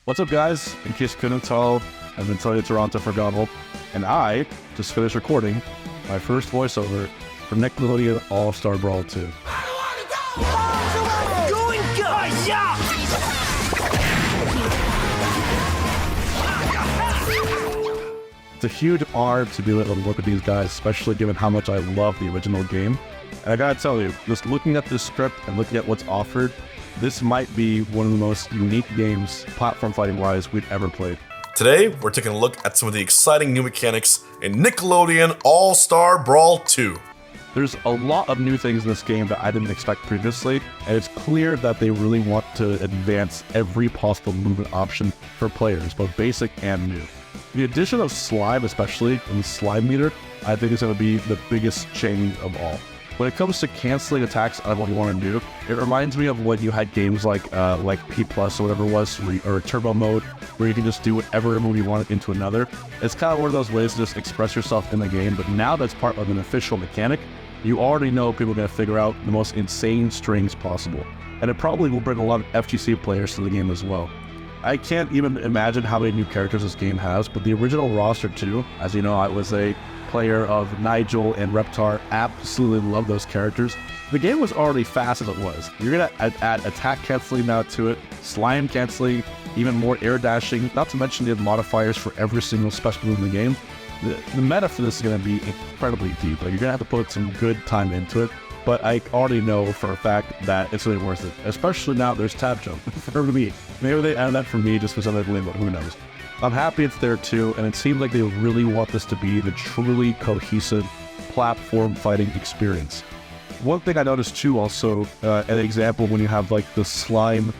What's up, guys? In case you couldn't tell, I've been telling you Toronto for Gobble, and I just finished recording my first voiceover for Nickelodeon All-Star Brawl 2. It's a huge honor to be able to work with these guys, especially given how much I love the original game. And I gotta tell you, just looking at this script and looking at what's offered, this might be one of the most unique games, platform fighting wise, we've ever played. Today, we're taking a look at some of the exciting new mechanics in Nickelodeon All-Star Brawl 2. There's a lot of new things in this game that I didn't expect previously, and it's clear that they really want to advance every possible movement option for players, both basic and new. The addition of slime, especially in the slime meter, I think is going to be the biggest change of all. When it comes to canceling attacks out of what you want to do, it reminds me of when you had games like P+ or whatever it was, or Turbo Mode, where you can just do whatever move you want into another. It's kind of one of those ways to just express yourself in the game, but now that's part of an official mechanic, you already know people are going to figure out the most insane strings possible. And it probably will bring a lot of FGC players to the game as well. I can't even imagine how many new characters this game has, but the original roster too, as you know, I was a player of Nigel and Reptar, absolutely love those characters. The game was already fast as it was. You're gonna add attack canceling now to it, slime canceling, even more air dashing, not to mention the modifiers for every single special move in the game. The meta for this is gonna be incredibly deep. Like, you're gonna have to put some good time into it, but I already know for a fact that it's really worth it, especially now there's tab jump for me. Maybe they added that for me just for something to blame, but who knows. I'm happy it's there too, and it seems like they really want this to be the truly cohesive platform fighting experience. One thing I noticed too also, an example when you have like the slime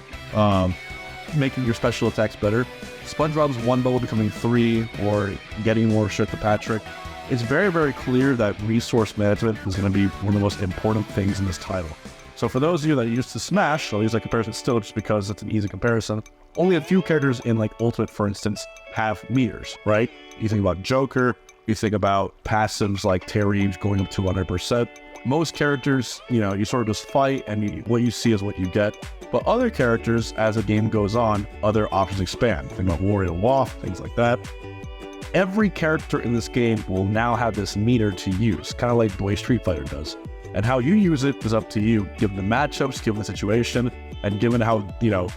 making your special attacks better, SpongeBob's 1 bubble becoming 3 or getting more shit to Patrick, it's very, very clear that resource management is going to be one of the most important things in this title. So for those of you that are used to Smash, I'll use that comparison still just because it's an easy comparison, only a few characters in like Ultimate, for instance, have meters, right? You think about Joker, you think about passives like Terry going up to 100%. Most characters, you know, you sort of just fight and what you see is what you get. But other characters, as the game goes on, other options expand. Think about Warrior Waff, things like that. Every character in this game will now have this meter to use, kind of like the way Street Fighter does. And how you use it is up to you, given the matchups, given the situation, and given how, you know,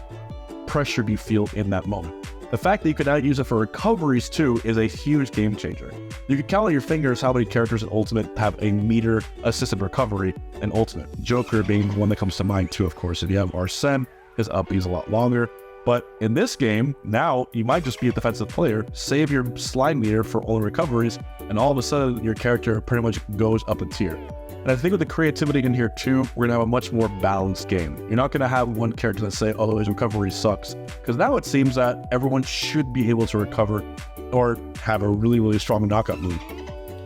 pressured you feel in that moment. The fact that you can now use it for recoveries too is a huge game changer. You can count on your fingers how many characters in Ultimate have a meter assisted recovery in Ultimate. Joker being one that comes to mind too, of course. If you have Arsene, his up is a lot longer. But in this game, now you might just be a defensive player, save your slime meter for only recoveries, and all of a sudden your character pretty much goes up a tier. And I think with the creativity in here too, we're gonna have a much more balanced game. You're not gonna have one character that say, oh, his recovery sucks. Because now it seems that everyone should be able to recover or have a really, really strong knockout move.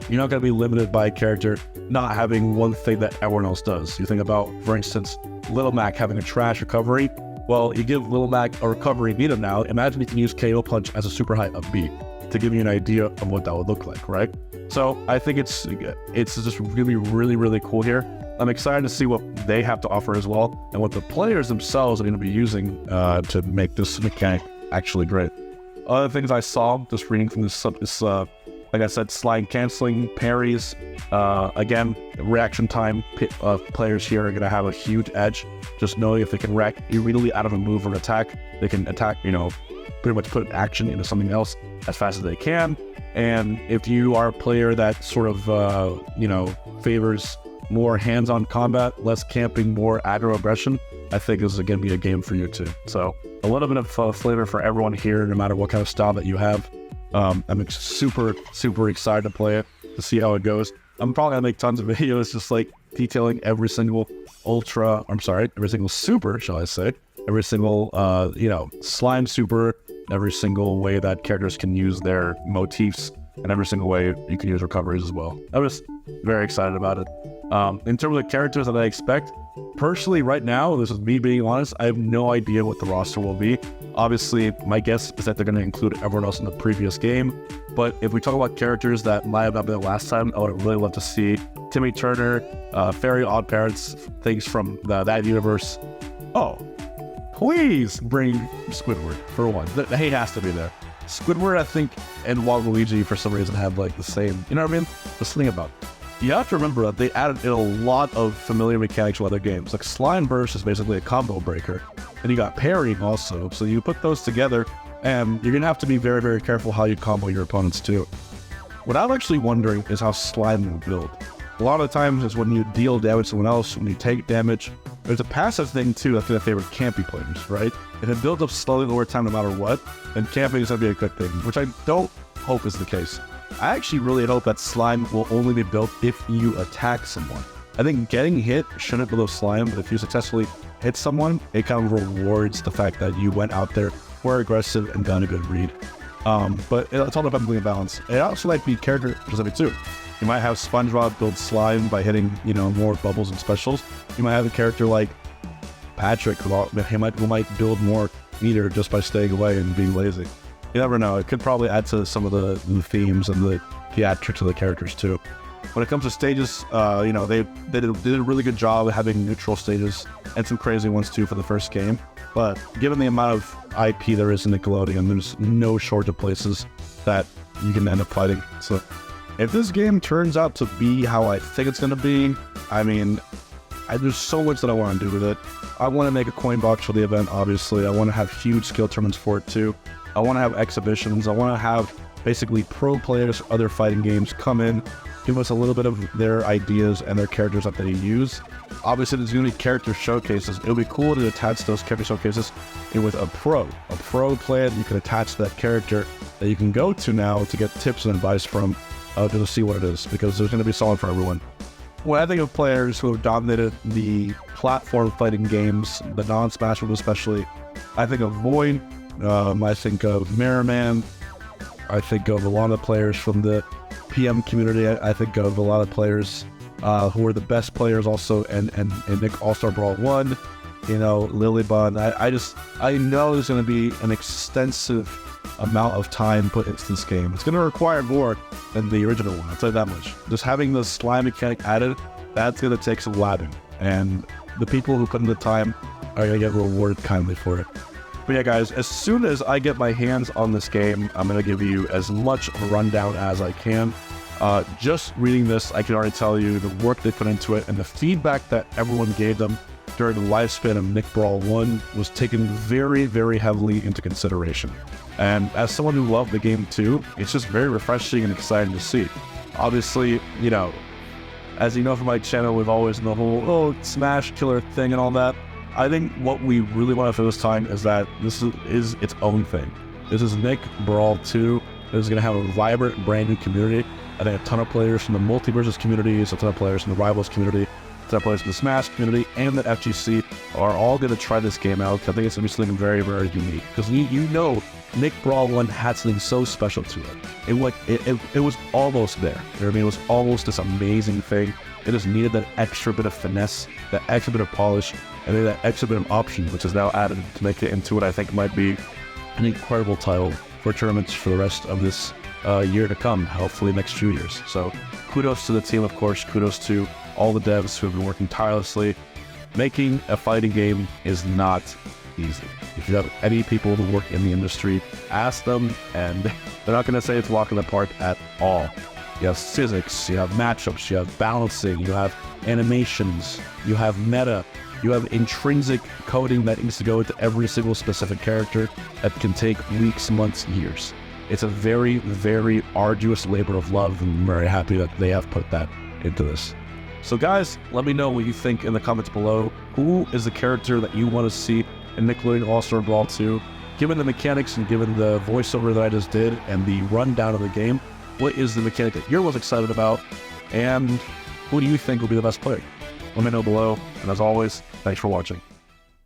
You're not gonna be limited by a character not having one thing that everyone else does. You think about, for instance, Little Mac having a trash recovery. Well, you give Little Mac a recovery meter now. Imagine you can use KO Punch as a super high up B to give you an idea of what that would look like, right? So I think it's just really, really, really cool here. I'm excited to see what they have to offer as well, and what the players themselves are going to be using to make this mechanic actually great. Other things I saw, just reading from this like I said, slide canceling, parries. Again, reaction time, players here are going to have a huge edge. Just knowing if they can react immediately out of a move or an attack, they can attack, you know, pretty much put action into something else as fast as they can. And if you are a player that sort of, you know, favors more hands-on combat, less camping, more aggro aggression, I think this is going to be a game for you too. So a little bit of flavor for everyone here, no matter what kind of style that you have. I'm super, super excited to play it, to see how it goes. I'm probably going to make tons of videos just like detailing every single every single super, shall I say, every single, you know, slime super, every single way that characters can use their motifs, and every single way you can use recoveries as well. I'm just very excited about it. In terms of the characters that I expect, personally right now, this is me being honest, I have no idea what the roster will be. Obviously, my guess is that they're going to include everyone else in the previous game. But if we talk about characters that might have not been the last time, I would really love to see Timmy Turner, Fairy Odd Parents, things from that universe. Oh, please bring Squidward for one. He has to be there. Squidward, I think, and Waluigi for some reason have like the same, you know what I mean? Just think about it. You have to remember that they added in a lot of familiar mechanics to other games. Like Slime Burst is basically a combo breaker. And you got parrying also. So you put those together, and you're going to have to be very, very careful how you combo your opponents too. What I'm actually wondering is how Slime will build. A lot of the times is when you deal damage to someone else, when you take damage. There's a passive thing too that's going to favor campy players, right? If it builds up slowly over time no matter what, then camping is going to be a good thing, which I don't hope is the case. I actually really hope that slime will only be built if you attack someone. I think getting hit shouldn't build up slime, but if you successfully hit someone, it kind of rewards the fact that you went out there, were aggressive, and got a good read. But it's all about being balance. It also might be character specific too. You might have SpongeBob build slime by hitting, more bubbles and specials. You might have a character like Patrick who might build more meter just by staying away and being lazy. You never know. It could probably add to some of the themes and the theatrics of the characters too. When it comes to stages, they did a really good job of having neutral stages and some crazy ones too for the first game. But given the amount of IP there is in Nickelodeon, there's no shortage of places that you can end up fighting. So if this game turns out to be how I think it's going to be, there's so much that I want to do with it. I want to make a coin box for the event, obviously. I want to have huge skill tournaments for it too. I want to have exhibitions. I want to have basically pro players, other fighting games come in, give us a little bit of their ideas and their characters that they use. Obviously, there's going to be character showcases. It would be cool to attach those character showcases with a pro player that you can attach to that character that you can go to now to get tips and advice from to see what it is, because there's going to be something for everyone. When I think of players who have dominated the platform fighting games, the non-Smash ones especially, I think of Void, I think of Mirror Man, I think of a lot of players from the PM community. I think of a lot of players who are the best players also, and Nick All-Star Brawl 1, Lilybun. I know there's going to be an extensive amount of time put into this game. It's going to require more than the original one, I'll tell you that much. Just having the slime mechanic added, that's going to take some labbing, and the people who put in the time are going to get rewarded kindly for it. But yeah, guys, as soon as I get my hands on this game, I'm going to give you as much of a rundown as I can. Just reading this, I can already tell you the work they put into it and the feedback that everyone gave them during the lifespan of Nick Brawl 1 was taken very, very heavily into consideration. And as someone who loved the game too, it's just very refreshing and exciting to see. Obviously, as you know from my channel, we've always done the whole Smash killer thing and all that. I think what we really want for this time is that this is its own thing. This is Nick Brawl 2. This is going to have a vibrant, brand new community. I think a ton of players from the Multiverses communities, a ton of players from the Rivals community, a ton of players from the Smash community, and the FGC are all going to try this game out. I think it's going to be something very, very unique. Because Nick Brawl 1 had something so special to it. It was almost there. It was almost this amazing thing. It just needed that extra bit of finesse, that extra bit of polish, and then that extra bit of option, which is now added to make it into what I think might be an incredible title for tournaments for the rest of this year to come, hopefully next few years. So kudos to the team, of course. Kudos to all the devs who have been working tirelessly. Making a fighting game is not easy. If you have any people who work in the industry, ask them, and they're not going to say it's a walk in the park at all. You have physics, you have matchups, you have balancing, you have animations, you have meta, you have intrinsic coding that needs to go into every single specific character that can take weeks, months, years. It's a very, very arduous labor of love, and I'm very happy that they have put that into this. So guys, let me know what you think in the comments below. Who is the character that you want to see in Nickelodeon All-Star Brawl 2? Given the mechanics and given the voiceover that I just did and the rundown of the game, what is the mechanic that you're most excited about? And who do you think will be the best player? Let me know below. And as always, thanks for watching.